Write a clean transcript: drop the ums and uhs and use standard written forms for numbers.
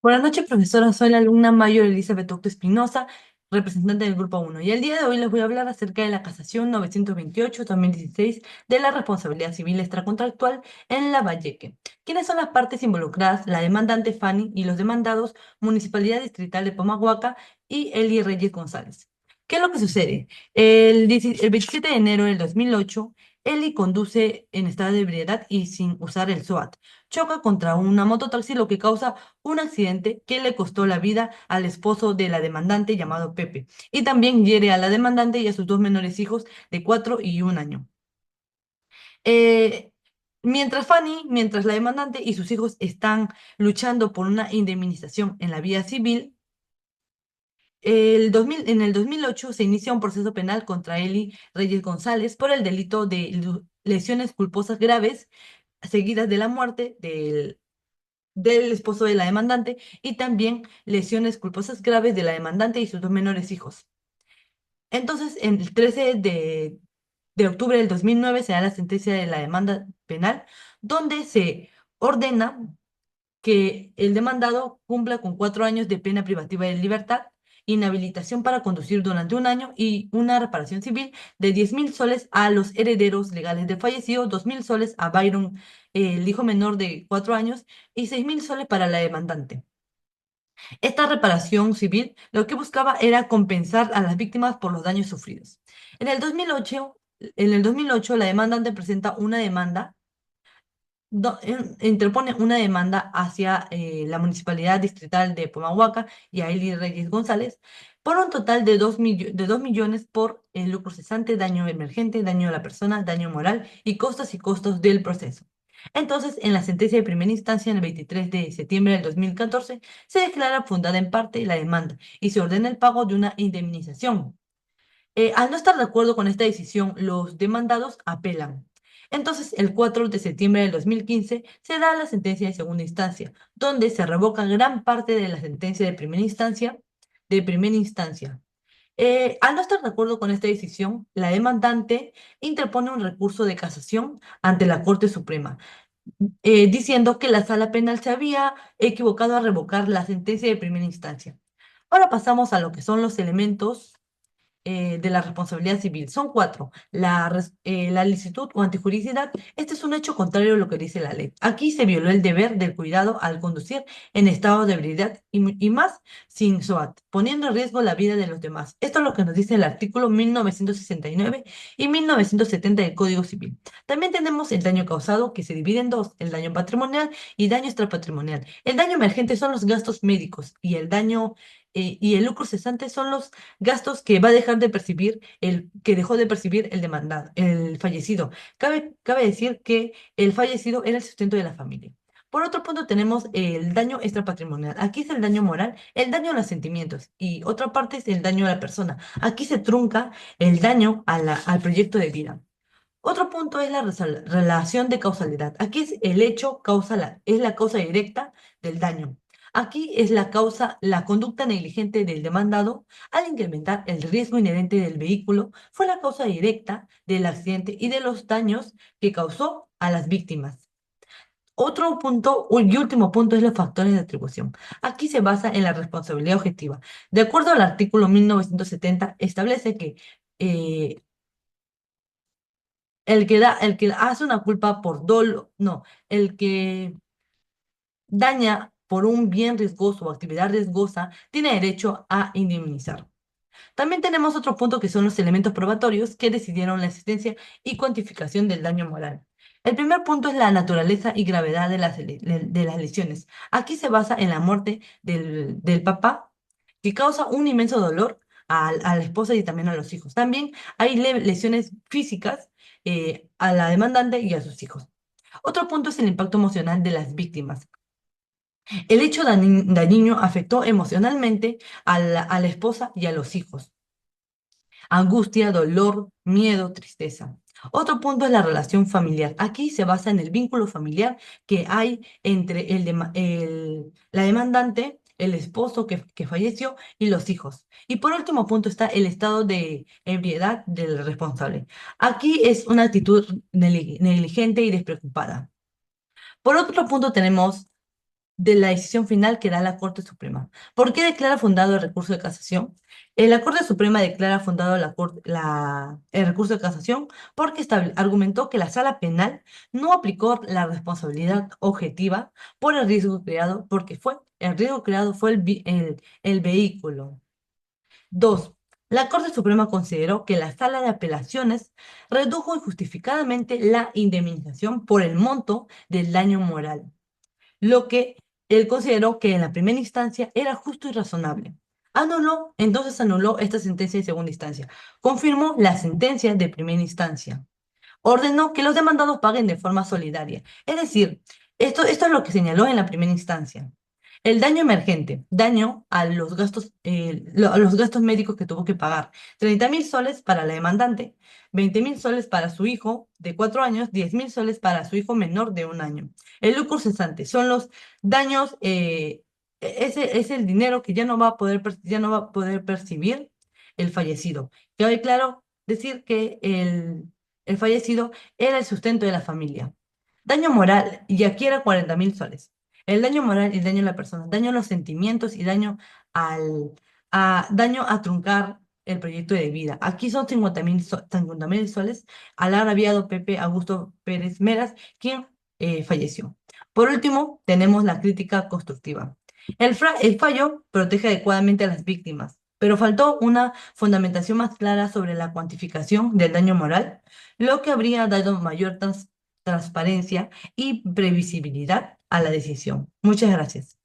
Buenas noches, profesora. Soy la alumna Mayor Elizabeth Octo Espinosa, representante del Grupo 1. Y el día de hoy les voy a hablar acerca de la casación 928-2016 de la responsabilidad civil extracontractual en la Valleque. ¿Quiénes son las partes involucradas? La demandante Fanny y los demandados Municipalidad Distrital de Pomahuaca y Eli Reyes González. ¿Qué es lo que sucede? El 27 de enero del 2008, Eli conduce en estado de ebriedad y sin usar el SOAT. Choca contra una mototaxi, lo que causa un accidente que le costó la vida al esposo de la demandante llamado Pepe, y también hiere a la demandante y a sus dos menores hijos de 4 y 1 año. Eh, mientras la demandante y sus hijos están luchando por una indemnización en la vía civil, en el 2008 se inicia un proceso penal contra Eli Reyes González por el delito de lesiones culposas graves seguidas de la muerte del esposo de la demandante y también lesiones culposas graves de la demandante y sus dos menores hijos. Entonces, en el 13 de octubre del 2009 se da la sentencia de la demanda penal, donde se ordena que el demandado cumpla con 4 años de pena privativa de libertad, inhabilitación para conducir durante 1 año y una reparación civil de 10.000 soles a los herederos legales del fallecido, 2.000 soles a Byron, el hijo menor de 4 años, y 6.000 soles para la demandante. Esta reparación civil lo que buscaba era compensar a las víctimas por los daños sufridos. En el 2008, la demandante presenta una demanda, interpone una demanda hacia la Municipalidad Distrital de Pomahuaca y a Eli Reyes González por un total de 2 millones por el lucro cesante, daño emergente, daño a la persona, daño moral y costos del proceso. Entonces, en la sentencia de primera instancia, en el 23 de septiembre del 2014, se declara fundada en parte la demanda y se ordena el pago de una indemnización. Al no estar de acuerdo con esta decisión, los demandados apelan. Entonces, el 4 de septiembre del 2015 se da la sentencia de segunda instancia, donde se revoca gran parte de la sentencia de primera instancia. Al no estar de acuerdo con esta decisión, la demandante interpone un recurso de casación ante la Corte Suprema, diciendo que la sala penal se había equivocado a revocar la sentencia de primera instancia. Ahora pasamos a lo que son los elementos de la responsabilidad civil. Son cuatro. La licitud o antijuricidad. Este es un hecho contrario a lo que dice la ley. Aquí se violó el deber del cuidado al conducir en estado de ebriedad y más sin SOAT, poniendo en riesgo la vida de los demás. Esto es lo que nos dice el artículo 1969 y 1970 del Código Civil. También tenemos el daño causado, que se divide en dos: el daño patrimonial y daño extrapatrimonial. El daño emergente son los gastos médicos y el lucro cesante son los gastos que va a dejar de percibir que dejó de percibir el demandado, el fallecido. Cabe decir que el fallecido era el sustento de la familia. Por otro punto tenemos el daño extrapatrimonial. Aquí es el daño moral, el daño a los sentimientos, y otra parte es el daño a la persona. Aquí se trunca el daño al proyecto de vida. Otro punto es la relación de causalidad. Aquí es el hecho es la causa directa del daño. Aquí es la causa, la conducta negligente del demandado al incrementar el riesgo inherente del vehículo fue la causa directa del accidente y de los daños que causó a las víctimas. Otro punto y último punto es los factores de atribución. Aquí se basa en la responsabilidad objetiva. De acuerdo al artículo 1970, establece que eh, el que hace una culpa por dolo, no, el que daña por un bien riesgoso o actividad riesgosa, tiene derecho a indemnizar. También tenemos otro punto que son los elementos probatorios que decidieron la existencia y cuantificación del daño moral. El primer punto es la naturaleza y gravedad de las lesiones. Aquí se basa en la muerte del papá, que causa un inmenso dolor a la esposa y también a los hijos. También hay lesiones físicas a la demandante y a sus hijos. Otro punto es el impacto emocional de las víctimas. El hecho dañino afectó emocionalmente a la esposa y a los hijos. Angustia, dolor, miedo, tristeza. Otro punto es la relación familiar. Aquí se basa en el vínculo familiar que hay entre la demandante, el esposo que falleció y los hijos. Y por último punto está el estado de ebriedad del responsable. Aquí es una actitud negligente y despreocupada. Por otro punto tenemos de la decisión final que da la Corte Suprema. ¿Por qué declara fundado el recurso de casación? La Corte Suprema declara fundado el recurso de casación porque argumentó que la Sala Penal no aplicó la responsabilidad objetiva por el riesgo creado, porque el riesgo creado fue el vehículo. Dos, la Corte Suprema consideró que la Sala de Apelaciones redujo injustificadamente la indemnización por el monto del daño moral, lo que él consideró que en la primera instancia era justo y razonable. Entonces anuló esta sentencia de segunda instancia. Confirmó la sentencia de primera instancia. Ordenó que los demandados paguen de forma solidaria. Es decir, esto es lo que señaló en la primera instancia. El daño emergente, daño a los gastos médicos que tuvo que pagar. 30.000 soles para la demandante, 20.000 soles para su hijo de 4 años, 10.000 soles para su hijo menor de 1 año. El lucro cesante son los daños, ese es el dinero que ya no va a poder percibir el fallecido. Cabe claro decir que el fallecido era el sustento de la familia. Daño moral, y aquí era 40.000 soles. El daño moral y el daño a la persona, daño a los sentimientos y daño a truncar el proyecto de vida. Aquí son 50.000 soles al agraviado Pepe Augusto Pérez Meras, quien falleció. Por último, tenemos la crítica constructiva. El fallo protege adecuadamente a las víctimas, pero faltó una fundamentación más clara sobre la cuantificación del daño moral, lo que habría dado mayor transparencia y previsibilidad a la decisión. Muchas gracias.